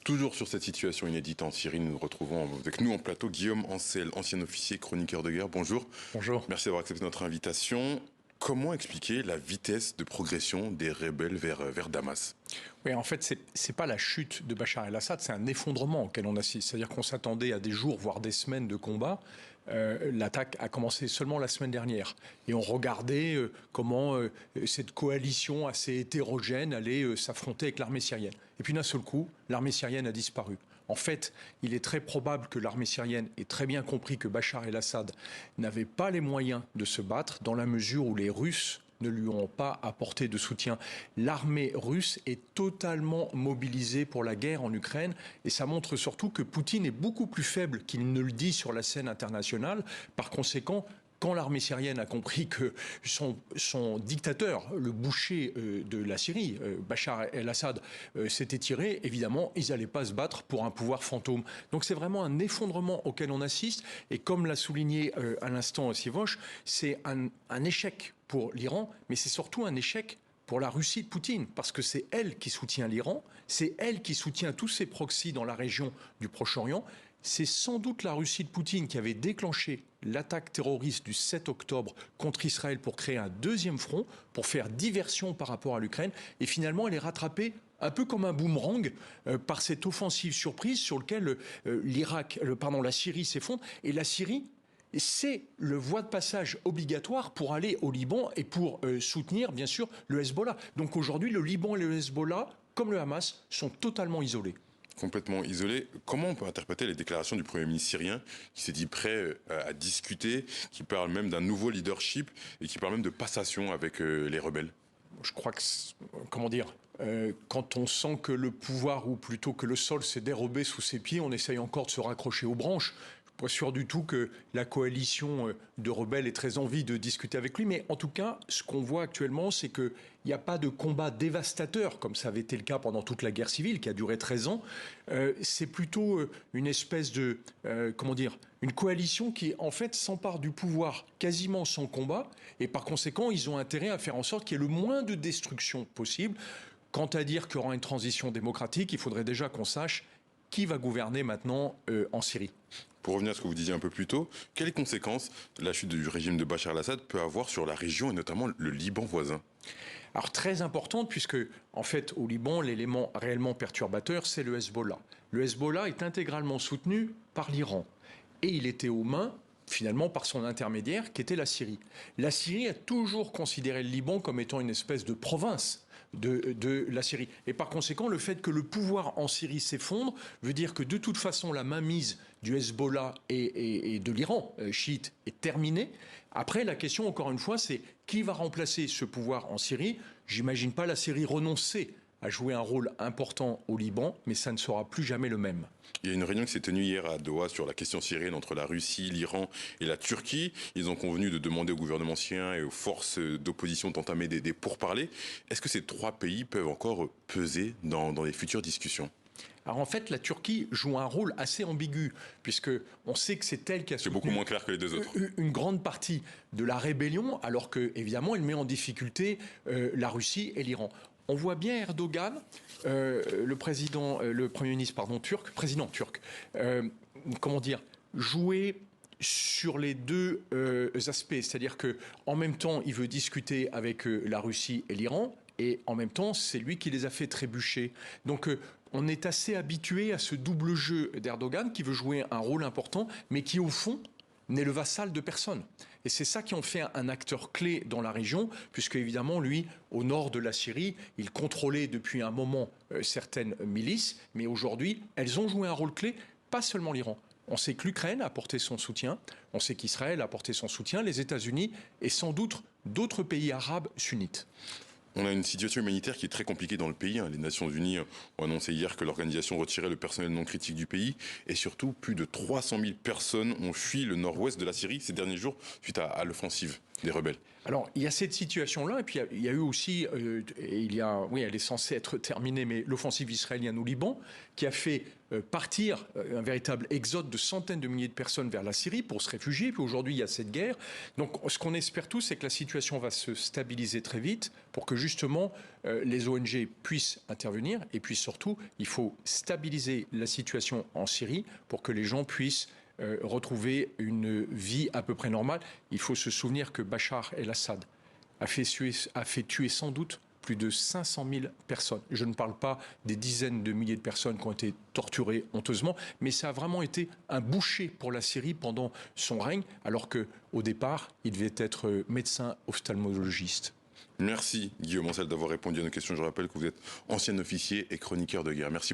Toujours sur cette situation inédite en Syrie, nous nous retrouvons avec nous en plateau Guillaume Ancel, ancien officier chroniqueur de guerre. Bonjour. Bonjour. Merci d'avoir accepté notre invitation. Comment expliquer la vitesse de progression des rebelles vers Damas ? Oui, en fait, c'est pas la chute de Bachar el-Assad, c'est un effondrement auquel on assiste. C'est-à-dire qu'on s'attendait à des jours, voire des semaines de combat. L'attaque a commencé seulement la semaine dernière. Et on regardait comment cette coalition assez hétérogène allait s'affronter avec l'armée syrienne. Et puis d'un seul coup, l'armée syrienne a disparu. En fait, il est très probable que l'armée syrienne ait très bien compris que Bachar el-Assad n'avait pas les moyens de se battre dans la mesure où les Russes ne lui ont pas apporté de soutien. L'armée russe est totalement mobilisée pour la guerre en Ukraine et ça montre surtout que Poutine est beaucoup plus faible qu'il ne le dit sur la scène internationale. Par conséquent, quand l'armée syrienne a compris que son dictateur, le boucher de la Syrie, Bachar el-Assad, s'était tiré, évidemment, ils n'allaient pas se battre pour un pouvoir fantôme. Donc c'est vraiment un effondrement auquel on assiste. Et comme l'a souligné à l'instant Sivosh, c'est un échec pour l'Iran, mais c'est surtout un échec pour la Russie de Poutine, parce que c'est elle qui soutient l'Iran, c'est elle qui soutient tous ses proxys dans la région du Proche-Orient. C'est sans doute la Russie de Poutine qui avait déclenché l'attaque terroriste du 7 octobre contre Israël pour créer un deuxième front, pour faire diversion par rapport à l'Ukraine. Et finalement, elle est rattrapée un peu comme un boomerang par cette offensive surprise sur laquelle la Syrie s'effondre. Et la Syrie, c'est le voie de passage obligatoire pour aller au Liban et pour soutenir, bien sûr, le Hezbollah. Donc aujourd'hui, le Liban et le Hezbollah, comme le Hamas, sont totalement isolés. Complètement isolé. Comment on peut interpréter les déclarations du Premier ministre syrien qui s'est dit prêt à discuter, qui parle même d'un nouveau leadership et qui parle même de passation avec les rebelles ? Je crois que, quand on sent que le pouvoir, ou plutôt que le sol s'est dérobé sous ses pieds, on essaye encore de se raccrocher aux branches. Je ne suis pas sûr du tout que la coalition de rebelles ait très envie de discuter avec lui. Mais en tout cas, ce qu'on voit actuellement, c'est qu'il n'y a pas de combat dévastateur, comme ça avait été le cas pendant toute la guerre civile, qui a duré 13 ans. C'est plutôt une espèce de, une coalition qui, en fait, s'empare du pouvoir quasiment sans combat. Et par conséquent, ils ont intérêt à faire en sorte qu'il y ait le moins de destruction possible. Quant à dire qu'il y aura une transition démocratique, il faudrait déjà qu'on sache qui va gouverner maintenant en Syrie. Pour revenir à ce que vous disiez un peu plus tôt, quelles conséquences la chute du régime de Bachar el-Assad peut avoir sur la région et notamment le Liban voisin ? Alors très importante puisque, en fait, au Liban, l'élément réellement perturbateur, c'est le Hezbollah. Le Hezbollah est intégralement soutenu par l'Iran et il était aux mains, finalement, par son intermédiaire, qui était la Syrie. La Syrie a toujours considéré le Liban comme étant une espèce de province de la Syrie. Et par conséquent, le fait que le pouvoir en Syrie s'effondre veut dire que de toute façon, la mainmise du Hezbollah et de l'Iran chiite est terminée. Après, la question, encore une fois, c'est qui va remplacer ce pouvoir en Syrie ? J'imagine pas la Syrie renoncer à jouer un rôle important au Liban, mais ça ne sera plus jamais le même. Il y a une réunion qui s'est tenue hier à Doha sur la question syrienne entre la Russie, l'Iran et la Turquie. Ils ont convenu de demander au gouvernement syrien et aux forces d'opposition d'entamer des pourparlers. Est-ce que ces trois pays peuvent encore peser dans les futures discussions ? Alors en fait, la Turquie joue un rôle assez ambigu, puisque on sait que c'est elle qui a soutenu beaucoup moins clair que les deux autres. Une grande partie de la rébellion, alors que évidemment, elle met en difficulté la Russie et l'Iran. On voit bien Erdogan, le Premier ministre président turc, jouer sur les deux aspects. C'est-à-dire qu'en même temps, il veut discuter avec la Russie et l'Iran, et en même temps, c'est lui qui les a fait trébucher. Donc, on est assez habitué à ce double jeu d'Erdogan qui veut jouer un rôle important, mais qui, au fond, n'est le vassal de personne. Et c'est ça qui en fait un acteur clé dans la région, puisque évidemment, lui, au nord de la Syrie, il contrôlait depuis un moment certaines milices, mais aujourd'hui, elles ont joué un rôle clé, pas seulement l'Iran. On sait que l'Ukraine a apporté son soutien, on sait qu'Israël a apporté son soutien, les États-Unis et sans doute d'autres pays arabes sunnites. On a une situation humanitaire qui est très compliquée dans le pays. Les Nations Unies ont annoncé hier que l'organisation retirait le personnel non critique du pays. Et surtout, plus de 300 000 personnes ont fui le nord-ouest de la Syrie ces derniers jours suite à l'offensive des rebelles. Alors, il y a cette situation-là, et puis il y a eu aussi, elle est censée être terminée, mais l'offensive israélienne au Liban, qui a fait partir un véritable exode de centaines de milliers de personnes vers la Syrie pour se réfugier. Puis aujourd'hui, il y a cette guerre. Donc, ce qu'on espère tous, c'est que la situation va se stabiliser très vite pour que justement les ONG puissent intervenir. Et puis surtout, il faut stabiliser la situation en Syrie pour que les gens puissent retrouver une vie à peu près normale. Il faut se souvenir que Bachar el-Assad a fait tuer sans doute plus de 500 000 personnes. Je ne parle pas des dizaines de milliers de personnes qui ont été torturées honteusement, mais ça a vraiment été un boucher pour la Syrie pendant son règne, alors qu'au départ, il devait être médecin ophtalmologiste. Merci Guillaume Ancel d'avoir répondu à nos questions. Je rappelle que vous êtes ancien officier et chroniqueur de guerre. Merci beaucoup.